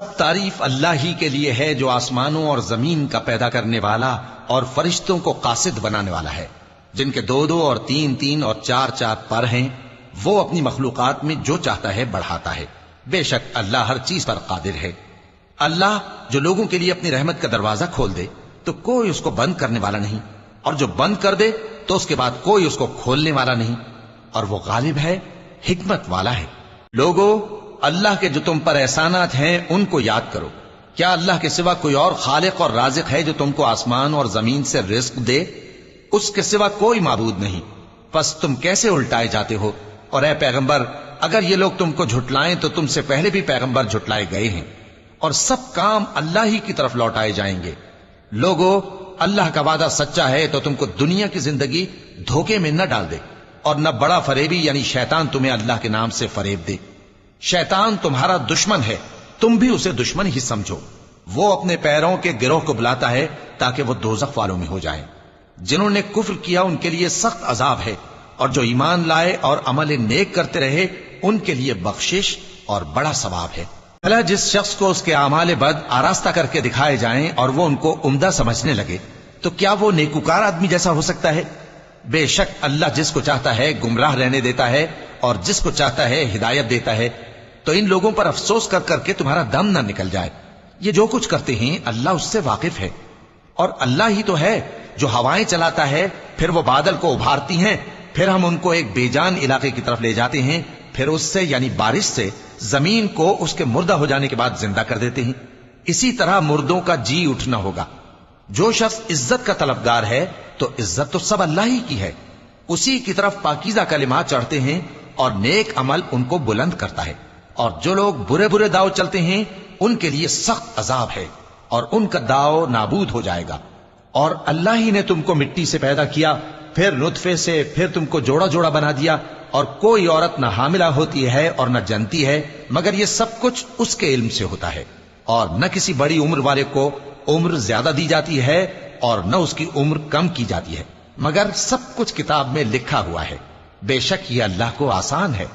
تعریف اللہ ہی کے لیے ہے جو آسمانوں اور زمین کا پیدا کرنے والا اور فرشتوں کو قاصد بنانے والا ہے، جن کے 2 2 اور 3 3 اور 4 4 پر ہیں۔ وہ اپنی مخلوقات میں جو چاہتا ہے بڑھاتا ہے، بے شک اللہ ہر چیز پر قادر ہے۔ اللہ جو لوگوں کے لیے اپنی رحمت کا دروازہ کھول دے تو کوئی اس کو بند کرنے والا نہیں، اور جو بند کر دے تو اس کے بعد کوئی اس کو کھولنے والا نہیں، اور وہ غالب ہے، حکمت والا ہے۔ لوگو، اللہ کے جو تم پر احسانات ہیں ان کو یاد کرو۔ کیا اللہ کے سوا کوئی اور خالق اور رازق ہے جو تم کو آسمان اور زمین سے رزق دے؟ اس کے سوا کوئی معبود نہیں، پس تم کیسے الٹائے جاتے ہو؟ اور اے پیغمبر، اگر یہ لوگ تم کو جھٹلائیں تو تم سے پہلے بھی پیغمبر جھٹلائے گئے ہیں، اور سب کام اللہ ہی کی طرف لوٹائے جائیں گے۔ لوگو، اللہ کا وعدہ سچا ہے تو تم کو دنیا کی زندگی دھوکے میں نہ ڈال دے، اور نہ بڑا فریبی یعنی شیطان تمہیں اللہ کے نام سے فریب دے۔ شیطان تمہارا دشمن ہے، تم بھی اسے دشمن ہی سمجھو۔ وہ اپنے پیروں کے گروہ کو بلاتا ہے تاکہ وہ دوزخ والوں میں ہو جائیں۔ جنہوں نے کفر کیا ان کے لیے سخت عذاب ہے، اور جو ایمان لائے اور عمل نیک کرتے رہے ان کے لیے بخشش اور بڑا ثواب ہے۔ بھلا جس شخص کو اس کے اعمال بد آراستہ کر کے دکھائے جائیں اور وہ ان کو عمدہ سمجھنے لگے تو کیا وہ نیکوکار آدمی جیسا ہو سکتا ہے؟ بے شک اللہ جس کو چاہتا ہے گمراہ رہنے دیتا ہے اور جس کو چاہتا ہے ہدایت دیتا ہے۔ تو ان لوگوں پر افسوس کر کر کے تمہارا دم نہ نکل جائے، یہ جو کچھ کرتے ہیں اللہ اس سے واقف ہے۔ اور اللہ ہی تو ہے جو ہوائیں چلاتا ہے، پھر وہ بادل کو ابھارتی ہیں، پھر ہم ان کو ایک بے جان علاقے کی طرف لے جاتے ہیں، پھر اس سے یعنی بارش سے زمین کو اس کے مردہ ہو جانے کے بعد زندہ کر دیتے ہیں۔ اسی طرح مردوں کا جی اٹھنا ہوگا۔ جو شخص عزت کا طلبگار ہے تو عزت تو سب اللہ ہی کی ہے، اسی کی طرف پاکیزہ کلمات چڑھتے ہیں اور نیک عمل ان کو بلند کرتا ہے۔ اور جو لوگ برے برے داؤ چلتے ہیں ان کے لیے سخت عذاب ہے، اور ان کا داؤ نابود ہو جائے گا۔ اور اللہ ہی نے تم کو مٹی سے پیدا کیا، پھر نطفے سے، پھر تم کو جوڑا جوڑا بنا دیا، اور کوئی عورت نہ حاملہ ہوتی ہے اور نہ جنتی ہے مگر یہ سب کچھ اس کے علم سے ہوتا ہے۔ اور نہ کسی بڑی عمر والے کو عمر زیادہ دی جاتی ہے اور نہ اس کی عمر کم کی جاتی ہے، مگر سب کچھ کتاب میں لکھا ہوا ہے۔ بے شک یہ اللہ کو آسان ہے۔